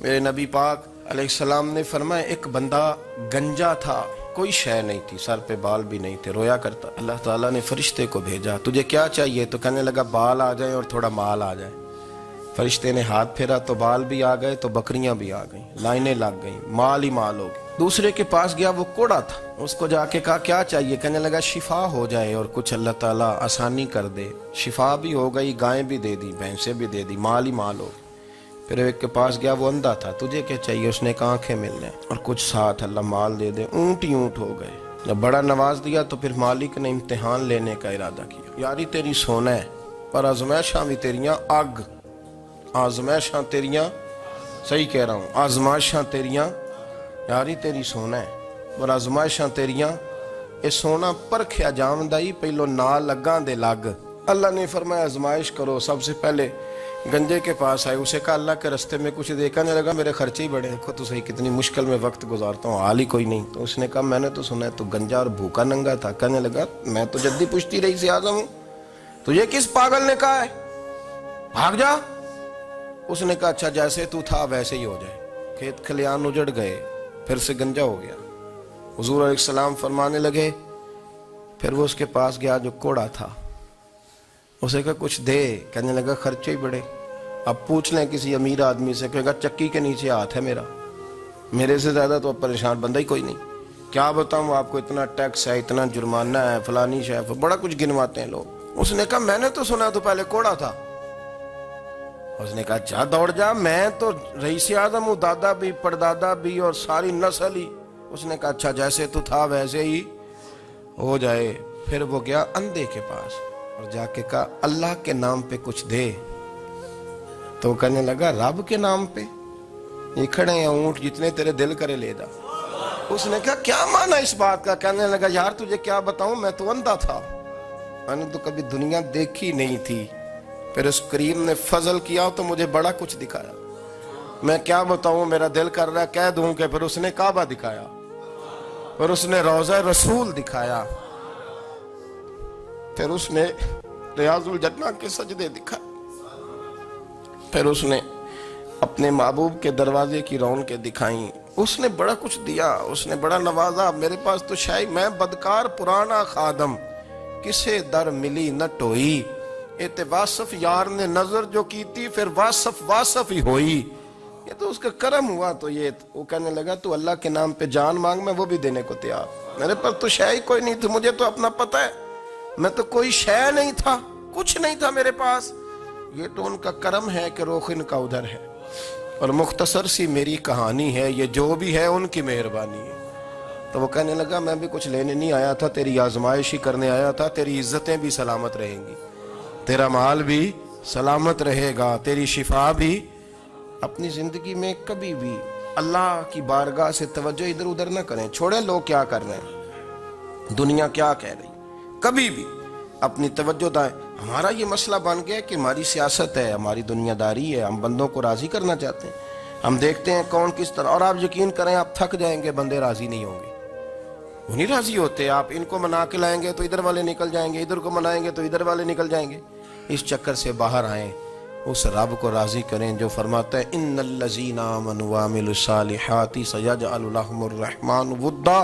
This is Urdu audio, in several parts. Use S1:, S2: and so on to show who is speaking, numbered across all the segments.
S1: میرے نبی پاک علیہ السلام نے فرمایا ایک بندہ گنجا تھا، کوئی شے نہیں تھی، سر پہ بال بھی نہیں تھے، رویا کرتا۔ اللہ تعالیٰ نے فرشتے کو بھیجا، تجھے کیا چاہیے؟ تو کہنے لگا بال آ جائیں اور تھوڑا مال آ جائے۔ فرشتے نے ہاتھ پھیرا تو بال بھی آ گئے تو بکریاں بھی آ گئیں، لائنیں لگ گئیں، مال ہی مال ہو گئے۔ دوسرے کے پاس گیا، وہ کوڑا تھا، اس کو جا کے کہا کیا چاہیے؟ کہنے لگا شفا ہو جائے اور کچھ اللہ تعالیٰ آسانی کر دے۔ شفا بھی ہو گئی، گائیں بھی دے دی، بھینسیں بھی دے دی، مال ہی مال ہو گئی۔ پھر ایک کے پاس گیا، وہ اندھا تھا، تجھے کیا چاہیے؟ اس نے کہا آنکھیں مل جائیں اور کچھ ساتھ اللہ مال دے دے۔ اونٹ ہی اونٹ ہو گئے۔ جب بڑا نواز دیا تو پھر مالک نے امتحان لینے کا ارادہ کیا، یاری تیری سونا ہے پر آزمائشاں بھی تیریاں اگ، آزمائشاں تیریاں، صحیح کہہ رہا ہوں، آزمائشاں تیریاں، یاری تیری سونا ہے پر آزمائشاں تیریاں، اے سونا پرکھیا جامدائی پہلو نال لگاں دے لگ۔ اللہ نے فرمایا آزمائش کرو۔ سب سے پہلے گنجے کے پاس آئے، اسے کہا اللہ کے رستے میں کچھ دیکھنے لگا، میرے خرچے ہی بڑے، دیکھو تو صحیح کتنی مشکل میں وقت گزارتا ہوں، حال ہی کوئی نہیں۔ تو اس نے کہا میں نے تو سنا ہے تو گنجا اور بھوکا ننگا تھا۔ کہنے لگا میں تو جدی پشتی رئیس اعظم ہوں، تجھے کس پاگل نے کہا ہے؟ بھاگ جا۔ اس نے کہا اچھا جیسے تو تھا ویسے ہی ہو جائے۔ کھیت کھلیان اجڑ گئے، پھر سے گنجا ہو گیا۔ حضور علیہ السلام فرمانے لگے، پھر وہ اس کے پاس گیا جو کوڑا تھا، اسے کہا کچھ دے۔ کہنے لگا خرچے ہی بڑے، اب پوچھ لیں کسی امیر آدمی سے، کہے گا چکی کے نیچے ہاتھ ہے میرا، میرے سے زیادہ تو اب پریشان بندہ ہی کوئی نہیں، کیا بتاؤں آپ کو، اتنا ٹیکس ہے، اتنا جرمانہ ہے، فلانی شے، بڑا کچھ گنواتے ہیں لوگ۔ اس نے کہا میں نے تو سنا تو پہلے کوڑا تھا۔ اس نے کہا جا دوڑ جا، میں تو رئیس اعظم ہوں، دادا بھی پردادا بھی اور ساری نسل ہی۔ اس نے کہا اچھا جیسے تو تھا ویسے ہی ہو جائے۔ پھر وہ گیا اندھے کے پاس اور جا کے کہا اللہ کے نام پہ کچھ دے۔ تو کہنے لگا رب کے نام پہ؟ یہ کھڑے ہیں اونٹ، جتنے تیرے دل کرے لے جا۔ اس نے کہا کیا معنی اس بات کا؟ کہنے لگا یار تجھے کیا بتاؤں، میں تو اندھا تھا، میں نے تو کبھی دنیا دیکھی نہیں تھی، پھر اس کریم نے فضل کیا تو مجھے بڑا کچھ دکھایا، میں کیا بتاؤں، میرا دل کر رہا ہے کہہ دوں کہ پھر اس نے کعبہ دکھایا، پھر اس نے روضہ رسول دکھایا، پھر اس نے ریاض الجنہ کے سجدے دکھائے، پھر اس نے اپنے محبوب کے دروازے کی رونقیں دکھائیں۔ اس نے بڑا کچھ دیا، اس نے بڑا نوازا۔ میرے پاس تو شاید میں بدکار پرانا خادم، کسے در ملی نہ ٹوئی، ایتے واصف یار نے نظر جو کی تھی، پھر واصف ہی ہوئی۔ یہ تو اس کا کرم ہوا۔ تو یہ وہ کہنے لگا تو اللہ کے نام پہ جان مانگ، میں وہ بھی دینے کو تیار، میرے پاس تو شے ہی کوئی نہیں تھی، مجھے تو اپنا پتہ ہے، میں تو کوئی شے نہیں تھا، کچھ نہیں تھا میرے پاس، یہ تو ان کا کرم ہے کہ رخ ان کا ادھر ہے، اور مختصر سی میری کہانی ہے، یہ جو بھی ہے ان کی مہربانی ہے۔ تو وہ کہنے لگا میں بھی کچھ لینے نہیں آیا تھا، تیری آزمائش ہی کرنے آیا تھا، تیری عزتیں بھی سلامت رہیں گی، تیرا مال بھی سلامت رہے گا، تیری شفا بھی۔ اپنی زندگی میں کبھی بھی اللہ کی بارگاہ سے توجہ ادھر ادھر نہ کریں، چھوڑیں لوگ کیا کر رہے ہیں، دنیا کیا کہہ رہی، کبھی بھی اپنی توجہ دائیں۔ ہمارا یہ مسئلہ بن گیا کہ ہماری سیاست ہے، ہماری دنیا داری ہے، ہم بندوں کو راضی کرنا چاہتے ہیں، ہم دیکھتے ہیں کون کس طرح، اور آپ یقین کریں آپ تھک جائیں گے، بندے راضی نہیں ہوں گے، وہ نہیں راضی ہوتے، آپ ان کو منا کے لائیں گے تو ادھر والے نکل جائیں گے، ادھر کو منائیں گے تو ادھر والے نکل جائیں گے۔ اس چکر سے باہر آئیں، اس رب کو راضی کریں جو فرماتا ہے ان الذین آمنوا وعملوا الصالحات سیجعل لهم الرحمن ودا۔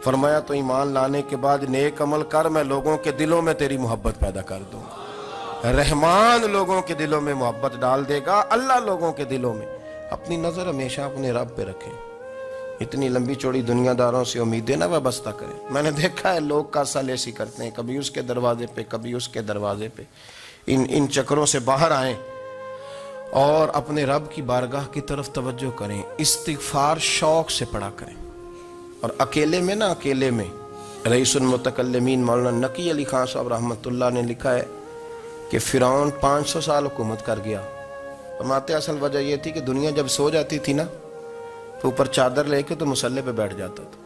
S1: فرمایا تو ایمان لانے کے بعد نیک عمل کر، میں لوگوں کے دلوں میں تیری محبت پیدا کر دوں گا۔ رحمان لوگوں کے دلوں میں محبت ڈال دے گا، اللہ لوگوں کے دلوں میں۔ اپنی نظر ہمیشہ اپنے رب پہ رکھیں، اتنی لمبی چوڑی دنیا داروں سے امیدیں نہ وابستہ کریں۔ میں نے دیکھا ہے لوگ کاسا لیسی کرتے ہیں، کبھی اس کے دروازے پہ کبھی اس کے دروازے پہ، ان چکروں سے باہر آئیں اور اپنے رب کی بارگاہ کی طرف توجہ کریں، استغفار شوق سے پڑھا کریں۔ اور اکیلے میں نا، اکیلے میں رئیس المتکلمین مولانا نقی علی خان صاحب رحمۃ اللہ نے لکھا ہے کہ فرعون 500 سال حکومت کر گیا، فرماتے اصل وجہ یہ تھی کہ دنیا جب سو جاتی تھی نا تو اوپر چادر لے کے تو مسلح پہ بیٹھ جاتا تھا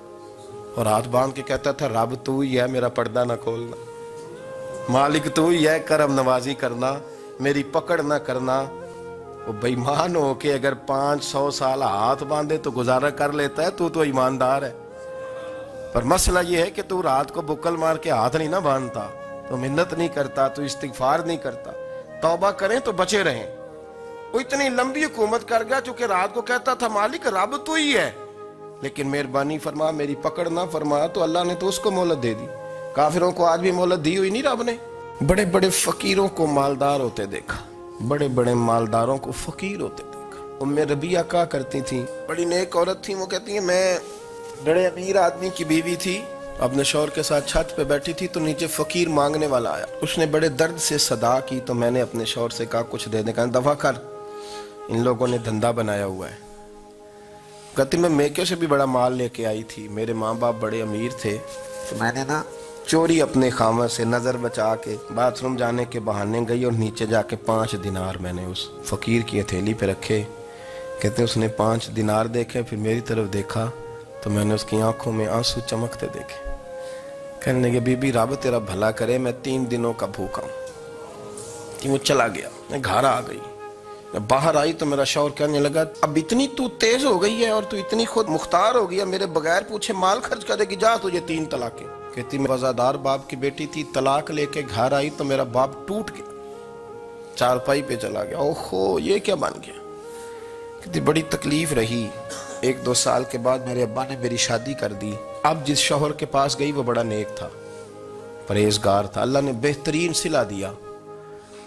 S1: اور ہاتھ باندھ کے کہتا تھا رب تو ہی ہے، میرا پردہ نہ کھولنا، مالک تو ہی ہے، کرم نوازی کرنا، میری پکڑ نہ کرنا۔ وہ بے ایمان ہو کے اگر 500 سال ہاتھ باندھے تو گزارا کر لیتا ہے، تو ایماندار ہے، پر مسئلہ یہ ہے کہ تو رات کو بکل مار کے ہاتھ نہیں نہ باندھتا، تو منت نہیں کرتا، تو استغفار نہیں کرتا۔ توبہ کریں تو بچے رہیں، وہ اتنی لمبی حکومت کر گیا چونکہ رات کو کہتا تھا مالک رب تو ہی ہے، لیکن مہربانی فرما میری پکڑ نہ فرما، تو اللہ نے تو اس کو مہلت دے دی۔ کافروں کو آج بھی مہلت دی ہوئی نہیں رب نے۔ بڑے بڑے فقیروں کو مالدار ہوتے دیکھا، بڑے بڑے مالداروں کو فقیر ہوتے دیکھا۔ ام ربیعہ کہا کرتی تھی، بڑی نیک عورت تھی، وہ کہتی ہیں میں بڑے امیر آدمی کی بیوی تھی، اپنے شوہر کے ساتھ چھت پہ بیٹھی تھی تو نیچے فقیر مانگنے والا آیا، اس نے بڑے درد سے صدا کی تو میں نے اپنے شوہر سے کہا کچھ دے دیں، کہا دفع کر، ان لوگوں نے دھندا بنایا ہوا ہے۔ کہتی میں میکے سے بھی بڑا مال لے کے آئی تھی، میرے ماں باپ بڑے امیر تھے، تو میں نے چوری اپنے خامہ سے نظر بچا کے باتھ روم جانے کے بہانے گئی اور نیچے جا کے 5 دینار میں نے اس فقیر کی ہتھیلی پہ رکھے۔ کہتے اس نے 5 دینار دیکھے، پھر میری طرف دیکھا تو میں نے اس کی آنکھوں میں آنسو چمکتے دیکھے۔ کہنے لگے بی بی رب تیرا بھلا کرے، میں 3 دنوں کا بھوکا ہوں۔ کہ وہ چلا گیا، میں گھر آ گئی، باہر آئی تو میرا شوہر کہنے لگا اب اتنی تو تیز ہو گئی ہے اور تو اتنی خود مختار ہو گئی ہے، میرے بغیر پوچھے مال خرچ کرے گی، جا تجھے 3 طلاقیں۔ کہتی میں وفادار باپ کی بیٹی تھی، طلاق لے کے گھر آئی تو میرا باپ ٹوٹ گیا، چارپائی پہ چلا گیا، اوہو یہ کیا بن گیا۔ کہتی بڑی تکلیف رہی، 1-2 سال کے بعد میرے ابا نے میری شادی کر دی۔ اب جس شوہر کے پاس گئی وہ بڑا نیک تھا، پرہیزگار تھا، اللہ نے بہترین صلہ دیا۔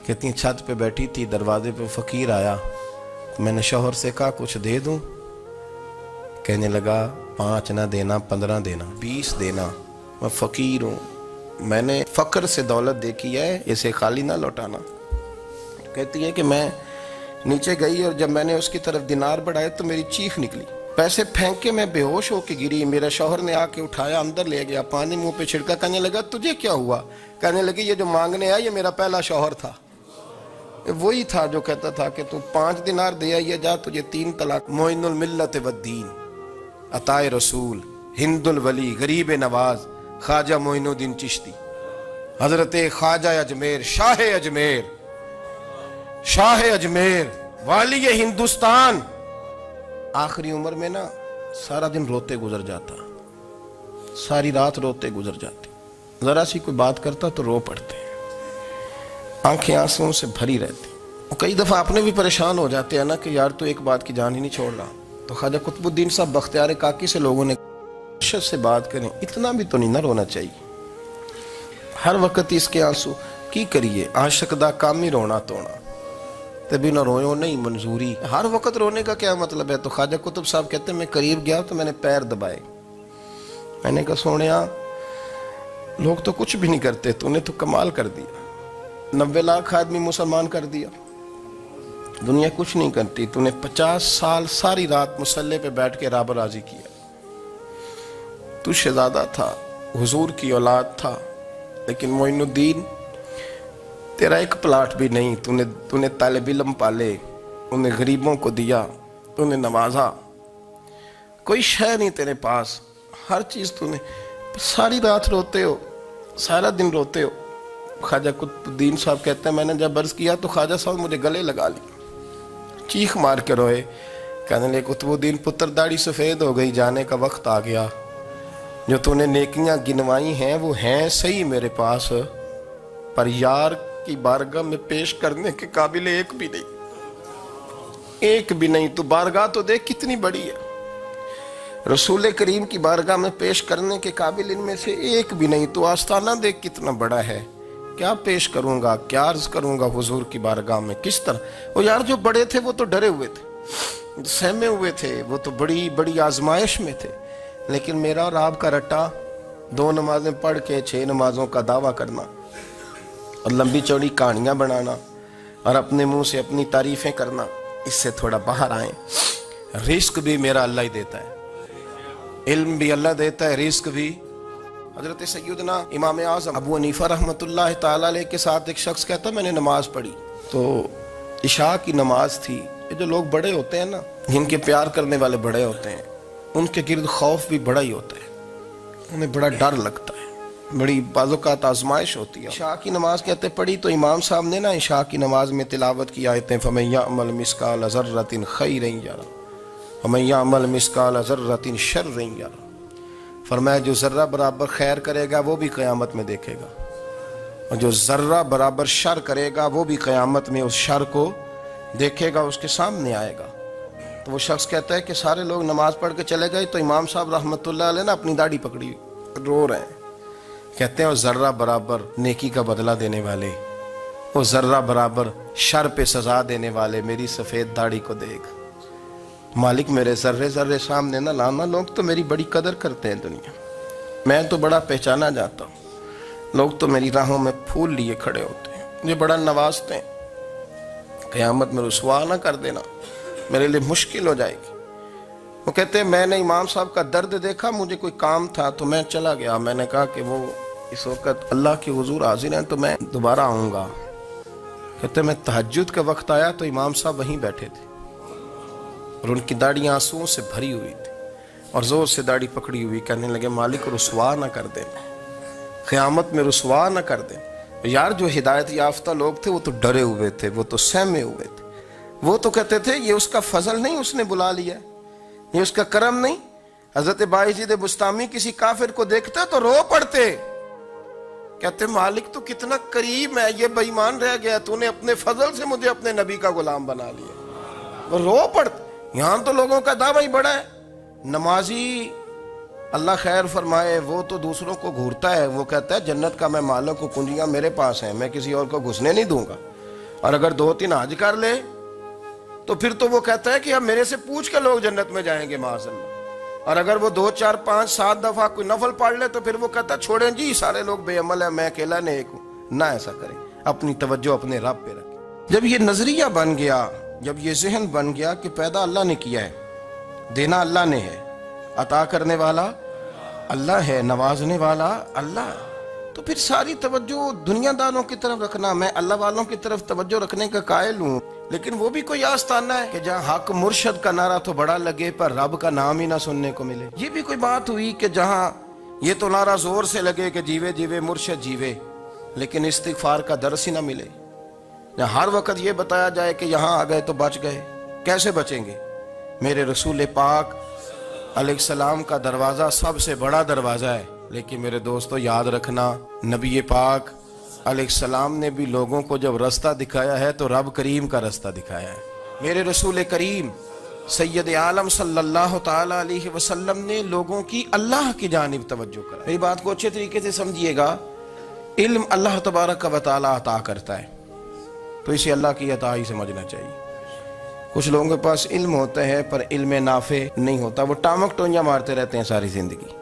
S1: کہتی چھت پہ بیٹھی تھی، دروازے پہ فقیر آیا، میں نے شوہر سے کہا کچھ دے دوں، کہنے لگا 5 نہ دینا، 15 دینا، 20 دینا، میں فقیر ہوں، میں نے فقر سے دولت دیکھی ہے، اسے خالی نہ لوٹانا۔ کہتی ہے کہ میں نیچے گئی اور جب میں نے اس کی طرف دینار بڑھائے تو میری چیخ نکلی، پیسے پھینک کے میں بے ہوش ہو کے گری، میرا شوہر نے آ کے اٹھایا، اندر لے گیا، پانی منہ پہ چھڑکا، کہنے لگا تجھے کیا ہوا؟ کہنے لگی یہ جو مانگنے آیا یہ میرا پہلا شوہر تھا، وہی تھا جو کہتا تھا کہ تو 5 دینار دے آئیے جا، تجھے 3 طلاق۔ معین الملت والدین، عطائے رسول، ہند الولی، غریب نواز، خواجہ معین الدین چشتی، حضرت خواجہ اجمیر، شاہ اجمیر، شاہ اجمیر، والی ہندوستان۔ آخری عمر میں سارا دن روتے گزر جاتا، ساری رات روتے گزر جاتی، ذرا سی کوئی بات کرتا تو رو پڑتے، آنکھیں آنسوں سے بھری رہتی۔ اور کئی دفعہ اپنے بھی پریشان ہو جاتے ہیں نا کہ یار تو ایک بات کی جان ہی نہیں چھوڑ رہا۔ تو خواجہ قطب الدین صاحب بختیار کاکی سے لوگوں نے شد سے بات کریں، اتنا بھی تو نہیں نہ رونا چاہیے، ہر وقت اس کے آنسو کی کریے، عاشق دا کام ہی رونا تونا، تبھی نہ روئے نہیں منظوری۔ ہر وقت رونے کا کیا مطلب ہے؟ تو خواجہ قطب صاحب کہتے ہیں میں قریب گیا تو میں نے پیر دبائے، میں نے کہا سونیا لوگ تو کچھ بھی نہیں کرتے، تو نے تو کمال کر دیا، 90 لاکھ آدمی مسلمان کر دیا، دنیا کچھ نہیں کرتی، تو نے 50 سال ساری رات مصلے پہ بیٹھ کے رب راضی کیا، تو شہزادہ تھا، حضور کی اولاد تھا، لیکن معین الدین تیرا ایک پلاٹ بھی نہیں، تو نے طالب علم پالے، انہیں غریبوں کو دیا، انہیں نوازا، کوئی شے نہیں تیرے پاس، ہر چیز تو نے، ساری رات روتے ہو، سارا دن روتے ہو۔ خواجہ قطب الدین صاحب کہتے ہیں میں نے جب عرض کیا تو خواجہ صاحب مجھے گلے لگا لی، چیخ مار کے روئے، کہنے لگے قطب الدین پتر داڑھی سفید ہو گئی، جانے کا وقت آ گیا، جو تو نے نیکیاں گنوائی ہیں وہ ہیں صحیح میرے پاس، پر یار کی بارگاہ میں پیش کرنے کے قابل ایک بھی نہیں، ایک بھی نہیں۔ تو بارگاہ تو دیکھ کتنی بڑی ہے، رسول کریم کی بارگاہ میں پیش کرنے کے قابل ان میں سے ایک بھی نہیں، تو آستانہ دیکھ کتنا بڑا ہے، کیا پیش کروں گا، کیا عرض کروں گا حضور کی بارگاہ میں، کس طرح۔ وہ یار جو بڑے تھے وہ تو ڈرے ہوئے تھے، سہمے ہوئے تھے، وہ تو بڑی بڑی آزمائش میں تھے، لیکن میرا اور آپ کا رٹا 2 نمازیں پڑھ کے 6 نمازوں کا دعویٰ کرنا اور لمبی چوڑی کہانیاں بنانا اور اپنے منہ سے اپنی تعریفیں کرنا، اس سے تھوڑا باہر آئیں۔ رزق بھی میرا اللہ ہی دیتا ہے، علم بھی اللہ دیتا ہے، رزق بھی۔ حضرت سیدنا امام اعظم ابو حنیفہ رحمۃ اللہ تعالیٰ علیہ کے ساتھ ایک شخص کہتا میں نے نماز پڑھی تو عشاء کی نماز تھی، یہ جو لوگ بڑے ہوتے ہیں نا، جن کے پیار کرنے والے بڑے ہوتے ہیں، ان کے گرد خوف بھی بڑا ہی ہوتا ہے، انہیں بڑا ڈر لگتا ہے، بڑی بعض اوقات آزمائش ہوتی ہے۔ عشاء کی نماز کہتے پڑھی تو امام صاحب نے نا عشاء کی نماز میں تلاوت کی آیتیں فَمَن يَعْمَلْ مِثْقَالَ ذَرَّةٍ خَيْرًا يَرَهُ وَمَن يَعْمَلْ مِثْقَالَ ذَرَّةٍ شَرًّا يَرَهُ، فرمایا جو ذرہ برابر خیر کرے گا وہ بھی قیامت میں دیکھے گا، اور جو ذرہ برابر شر کرے گا وہ بھی قیامت میں اس شر کو دیکھے گا اس کے سامنے آئے گا. تو وہ شخص کہتا ہے کہ سارے لوگ نماز پڑھ کے چلے گئے تو امام صاحب رحمۃ اللہ علیہ نے اپنی داڑھی پکڑی رو رہے ہیں. کہتے ہیں وہ ذرہ برابر نیکی کا بدلہ دینے والے، وہ ذرہ برابر شر پہ سزا دینے والے میری سفید داڑھی کو دیکھ. مالک میرے ذرے ذرے سامنے نہ لانا، لوگ تو میری بڑی قدر کرتے ہیں دنیا، میں تو بڑا پہچانا جاتا ہوں، لوگ تو میری راہوں میں پھول لیے کھڑے ہوتے ہیں، مجھے بڑا نوازتے ہیں. قیامت میں رسوا نہ کر دینا، میرے لیے مشکل ہو جائے گی. وہ کہتے ہیں میں نے امام صاحب کا درد دیکھا، مجھے کوئی کام تھا تو میں چلا گیا. میں نے کہا کہ وہ اس وقت اللہ کے حضور حاضر ہیں تو میں دوبارہ آؤں گا. کہتے ہیں میں تہجد کا وقت آیا تو امام صاحب وہیں بیٹھے تھے اور ان کی داڑھی آنسوؤں سے بھری ہوئی تھی اور زور سے داڑھی پکڑی ہوئی. کہنے لگے مالک رسوا نہ کر دیں، قیامت میں رسوا نہ کر دیں. یار جو ہدایت یافتہ لوگ تھے وہ تو ڈرے ہوئے تھے، وہ تو سہمے ہوئے تھے. وہ تو کہتے تھے یہ اس کا فضل نہیں، اس نے بلا لیا، یہ اس کا کرم نہیں. حضرت باعزید بستامی کسی کافر کو دیکھتا تو رو پڑتے، کہتے مالک تو کتنا کریم ہے، یہ بے ایمان رہ گیا، تو نے اپنے فضل سے مجھے اپنے نبی کا غلام بنا لیا. وہ رو پڑتے. یہاں تو لوگوں کا دعویٰ ہی بڑا ہے. نمازی اللہ خیر فرمائے وہ تو دوسروں کو گھورتا ہے، وہ کہتا ہے جنت کا میں مالک کو کنجیاں میرے پاس ہیں، میں کسی اور کو گھسنے نہیں دوں گا. اور اگر 2-3 حج کر لے تو پھر تو وہ کہتا ہے کہ اب میرے سے پوچھ کے لوگ جنت میں جائیں گے معاذ اللہ. اور اگر وہ 2 4 5 7 دفعہ کوئی نفل پڑھ لے تو پھر وہ کہتا ہے چھوڑیں جی سارے لوگ بے عمل ہیں، میں اکیلا نیک ہوں. نہ ایسا کریں، اپنی توجہ اپنے رب پہ رکھیں. جب یہ نظریہ بن گیا، جب یہ ذہن بن گیا کہ پیدا اللہ نے کیا ہے، دینا اللہ نے ہے، عطا کرنے والا اللہ ہے، نوازنے والا اللہ، تو پھر ساری توجہ دنیا داروں کی طرف رکھنا. میں اللہ والوں کی طرف توجہ رکھنے کا قائل ہوں، لیکن وہ بھی کوئی آستانہ ہے کہ جہاں حق مرشد کا نعرہ تو بڑا لگے پر رب کا نام ہی نہ سننے کو ملے. یہ بھی کوئی بات ہوئی کہ جہاں یہ تو نعرہ زور سے لگے کہ جیوے جیوے مرشد جیوے، لیکن استغفار کا درس ہی نہ ملے. ہر وقت یہ بتایا جائے کہ یہاں آ گئے تو بچ گئے. کیسے بچیں گے؟ میرے رسول پاک علیہ السلام کا دروازہ سب سے بڑا دروازہ ہے، لیکن میرے دوستو یاد رکھنا نبی پاک علیہ السلام نے بھی لوگوں کو جب رستہ دکھایا ہے تو رب کریم کا رستہ دکھایا ہے. میرے رسول کریم سید عالم صلی اللہ تعالی علیہ وسلم نے لوگوں کی اللہ کی جانب توجہ کرا. میری بات کو اچھے طریقے سے سمجھیے گا. علم اللہ تبارک و تعالی عطا کرتا ہے تو اسے اللہ کی عطا ہی سمجھنا چاہیے. کچھ لوگوں کے پاس علم ہوتا ہے پر علم نافع نہیں ہوتا، وہ ٹامک ٹونجا مارتے رہتے ہیں ساری زندگی.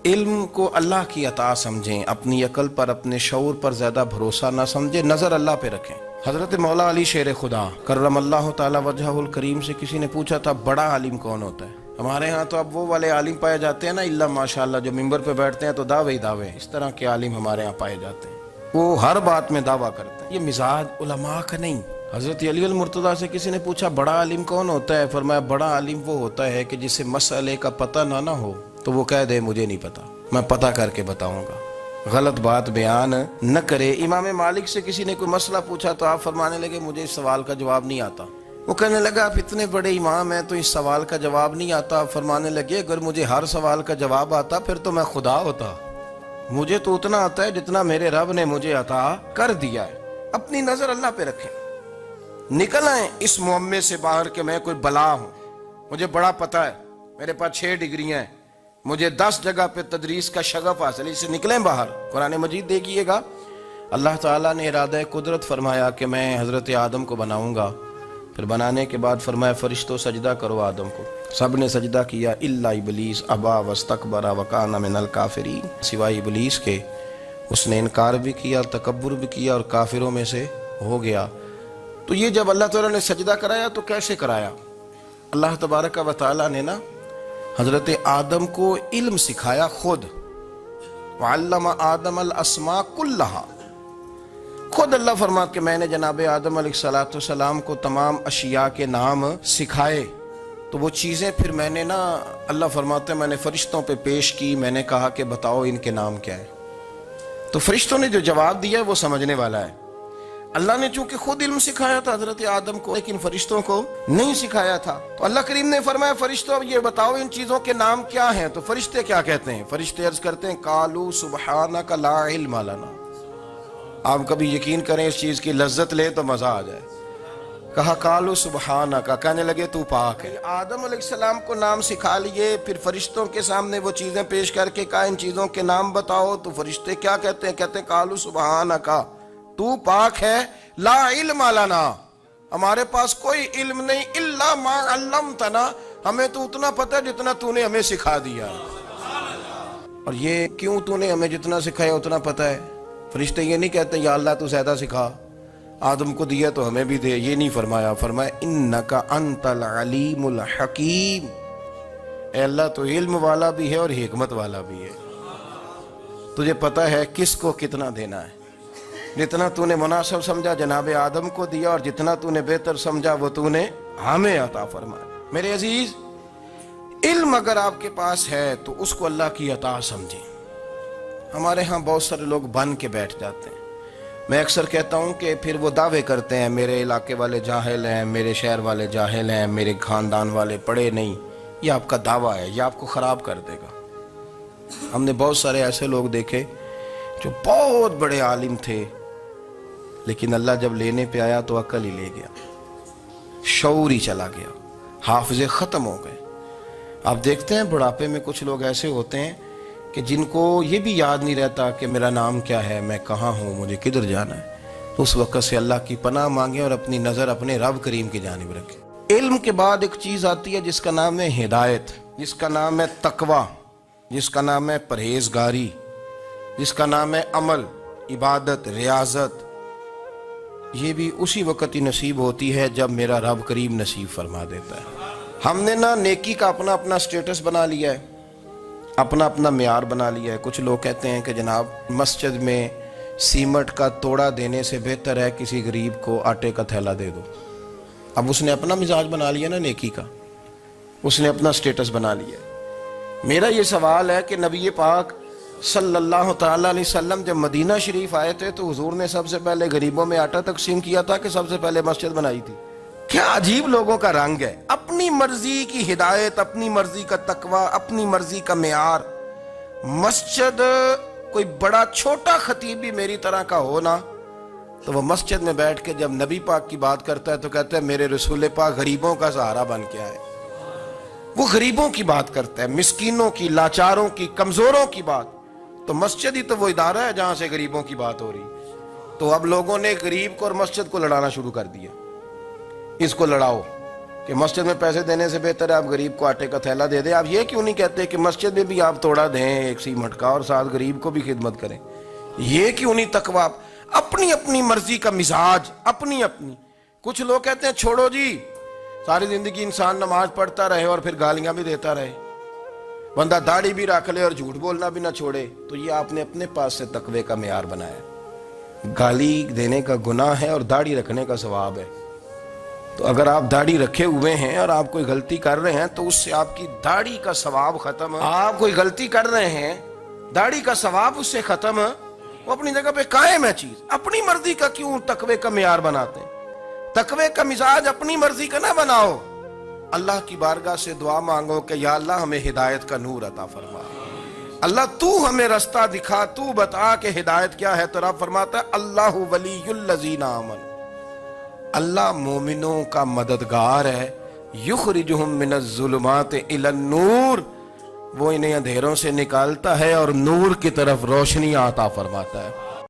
S1: علم کو اللہ کی عطا سمجھیں، اپنی عقل پر اپنے شعور پر زیادہ بھروسہ نہ سمجھیں، نظر اللہ پہ رکھیں. حضرت مولا علی شیر خدا کرم اللہ تعالی وجہہ الکریم سے کسی نے پوچھا تھا بڑا عالم کون ہوتا ہے؟ ہمارے ہاں تو اب وہ والے عالم پائے جاتے ہیں نا اللہ ماشاءاللہ، جو ممبر پہ بیٹھتے ہیں تو دعوے ہی دعوے، اس طرح کے عالم ہمارے ہاں پائے جاتے ہیں. وہ ہر بات میں دعویٰ کرتے ہیں. یہ مزاج علماء کا نہیں. حضرت علی المرتضیٰ سے کسی نے پوچھا بڑا عالم کون ہوتا ہے؟ فرمایا بڑا عالم وہ ہوتا ہے کہ جسے مسئلے کا پتہ نہ ہو تو وہ کہہ دے مجھے نہیں پتا، میں پتہ کر کے بتاؤں گا، غلط بات بیان نہ کرے. امام مالک سے کسی نے کوئی مسئلہ پوچھا تو آپ فرمانے لگے مجھے اس سوال کا جواب نہیں آتا. وہ کہنے لگا آپ اتنے بڑے امام ہیں تو اس سوال کا جواب نہیں آتا. آپ فرمانے لگے اگر مجھے ہر سوال کا جواب آتا پھر تو میں خدا ہوتا. مجھے تو اتنا آتا ہے جتنا میرے رب نے مجھے عطا کر دیا ہے. اپنی نظر اللہ پہ رکھیں. نکل آئیں اس معمے سے باہر کہ میں کوئی بلا ہوں، مجھے بڑا پتہ ہے، میرے پاس 6 ڈگریاں ہیں، مجھے 10 جگہ پہ تدریس کا شغف حاصل ہے. اس سے نکلیں باہر. قرآن مجید دیکھیے گا اللہ تعالیٰ نے ارادہ قدرت فرمایا کہ میں حضرت آدم کو بناؤں گا. پھر بنانے کے بعد فرمایا فرشتوں سجدہ کرو آدم کو. سب نے سجدہ کیا الا ابلیس ابا واستکبر وکان من الکافرین، سوائے ابلیس کے، اس نے انکار بھی کیا، تکبر بھی کیا اور کافروں میں سے ہو گیا. تو یہ جب اللہ تعالیٰ نے سجدہ کرایا تو کیسے کرایا؟ اللہ تبارک و تعالیٰ نے نا حضرت آدم کو علم سکھایا خود. وعلم آدم الاسماء کلہا. خود اللہ فرماتا کہ میں نے جناب آدم علیہ السلام کو تمام اشیاء کے نام سکھائے. تو وہ چیزیں پھر میں نے نا اللہ فرماتے میں نے فرشتوں پہ پیش کی. میں نے کہا کہ بتاؤ ان کے نام کیا ہے. تو فرشتوں نے جو جواب دیا وہ سمجھنے والا ہے. اللہ نے چونکہ خود علم سکھایا تھا حضرت آدم کو لیکن فرشتوں کو نہیں سکھایا تھا. تو اللہ کریم نے فرمایا فرشتوں اب یہ بتاؤ ان چیزوں کے نام کیا ہیں. تو فرشتے کیا کہتے ہیں؟ فرشتے عرض کرتے ہیں قالوا سبحانک لا علم لنا. آپ کبھی یقین کریں اس چیز کی لذت لے تو مزہ آ جائے. کہا قالوا سبحانک، کہنے لگے تو پاک ہے۔ آدم علیہ السلام کو نام سکھا لیے، پھر فرشتوں کے سامنے وہ چیزیں پیش کر کے کہا ان چیزوں کے نام بتاؤ، تو فرشتے کیا کہتے ہیں؟ کہتے ہیں قالوا سبحانک، تو پاک ہے، لا علم لنا، ہمارے پاس کوئی علم نہیں، الا ما علمتنا، ہمیں تو اتنا پتہ ہے جتنا تو نے ہمیں سکھا دیا۔ اور یہ کیوں تو نے ہمیں جتنا سکھایا اتنا پتہ ہے؟ فرشتے یہ نہیں کہتے یا اللہ تو زیادہ سکھا، آدم کو دیا تو ہمیں بھی دے، یہ نہیں فرمایا، فرمایا انکا انت العلیم الحکیم، اے اللہ تو علم والا بھی ہے اور حکمت والا بھی ہے، تجھے پتہ ہے کس کو کتنا دینا ہے، جتنا تو نے مناسب سمجھا جناب آدم کو دیا، اور جتنا تو نے بہتر سمجھا وہ تو نے ہمیں عطا فرمایا۔ میرے عزیز، علم اگر آپ کے پاس ہے تو اس کو اللہ کی عطا سمجھیں۔ ہمارے ہاں بہت سارے لوگ بن کے بیٹھ جاتے ہیں، میں اکثر کہتا ہوں کہ پھر وہ دعوے کرتے ہیں میرے علاقے والے جاہل ہیں، میرے شہر والے جاہل ہیں، میرے خاندان والے پڑھے نہیں۔ یہ آپ کا دعویٰ ہے، یہ آپ کو خراب کر دے گا۔ ہم نے بہت سارے ایسے لوگ دیکھے جو بہت بڑے عالم تھے، لیکن اللہ جب لینے پہ آیا تو عقل ہی لے گیا، شعور ہی چلا گیا، حافظے ختم ہو گئے۔ آپ دیکھتے ہیں بڑھاپے میں کچھ لوگ ایسے ہوتے ہیں کہ جن کو یہ بھی یاد نہیں رہتا کہ میرا نام کیا ہے، میں کہاں ہوں، مجھے کدھر جانا ہے۔ اس وقت سے اللہ کی پناہ مانگیں اور اپنی نظر اپنے رب کریم کی جانب رکھیں۔ علم کے بعد ایک چیز آتی ہے جس کا نام ہے ہدایت، جس کا نام ہے تقوی، جس کا نام ہے پرہیزگاری، جس کا نام ہے عمل، عبادت، ریاضت۔ یہ بھی اسی وقت ہی نصیب ہوتی ہے جب میرا رب کریم نصیب فرما دیتا ہے۔ ہم نے نا نیکی کا اپنا اپنا سٹیٹس بنا لیا ہے، اپنا اپنا معیار بنا لیا ہے۔ کچھ لوگ کہتے ہیں کہ جناب مسجد میں سیمٹ کا توڑا دینے سے بہتر ہے کسی غریب کو آٹے کا تھیلا دے دو۔ اب اس نے اپنا مزاج بنا لیا نا نیکی کا، اس نے اپنا سٹیٹس بنا لیا۔ میرا یہ سوال ہے کہ نبی پاک صلی اللہ تعالیٰ علیہ وسلم جب مدینہ شریف آئے تھے تو حضور نے سب سے پہلے غریبوں میں آٹا تقسیم کیا تھا کہ سب سے پہلے مسجد بنائی تھی؟ کیا عجیب لوگوں کا رنگ ہے، اپنی مرضی کی ہدایت، اپنی مرضی کا تقوی، اپنی مرضی کا معیار۔ مسجد کوئی بڑا چھوٹا خطیب بھی میری طرح کا ہو نا تو وہ مسجد میں بیٹھ کے جب نبی پاک کی بات کرتا ہے تو کہتا ہے میرے رسول پاک غریبوں کا سہارا بن کے آئے۔ وہ غریبوں کی بات کرتا ہے، مسکینوں کی، لاچاروں کی، کمزوروں کی بات۔ تو مسجد ہی تو وہ ادارہ ہے جہاں سے غریبوں کی بات ہو رہی۔ تو اب لوگوں نے غریب کو اور مسجد کو لڑانا شروع کر دیا، اس کو لڑاؤ کہ مسجد میں پیسے دینے سے بہتر ہے آپ غریب کو آٹے کا تھیلا دے دیں۔ آپ یہ کیوں نہیں کہتے کہ مسجد میں بھی آپ توڑا دیں ایک سیمٹ کا اور ساتھ غریب کو بھی خدمت کریں؟ یہ کیوں نہیں تقویٰ؟ اپنی اپنی مرضی کا مزاج، اپنی اپنی۔ کچھ لوگ کہتے ہیں چھوڑو جی، ساری زندگی انسان نماز پڑھتا رہے اور پھر گالیاں بھی دیتا رہے، بندہ داڑھی بھی رکھ لے اور جھوٹ بولنا بھی نہ چھوڑے۔ تو یہ آپ نے اپنے پاس سے تقوی کا معیار بنایا۔ گالی دینے کا گناہ ہے اور داڑھی رکھنے کا ثواب ہے۔ تو اگر آپ داڑھی رکھے ہوئے ہیں اور آپ کوئی غلطی کر رہے ہیں تو اس سے آپ کی داڑھی کا ثواب ختم ہے۔ آپ کوئی غلطی کر رہے ہیں، داڑھی کا ثواب اس سے ختم ہے، وہ اپنی جگہ پہ قائم ہے چیز۔ اپنی مرضی کا کیوں تقوی کا معیار بناتے ہیں؟ تقوی کا مزاج اپنی مرضی کا نہ بناؤ۔ اللہ کی بارگاہ سے دعا مانگو کہ یا اللہ ہمیں ہدایت کا نور عطا فرما، اللہ تو ہمیں رستہ دکھا، تو بتا کہ ہدایت کیا ہے۔ تو رب فرماتا ہے اللہ ولی الذین آمنوا، اللہ مومنوں کا مددگار ہے، یخرجہم من الظلمات الی النور، وہ انہیں اندھیروں سے نکالتا ہے اور نور کی طرف روشنی عطا فرماتا ہے۔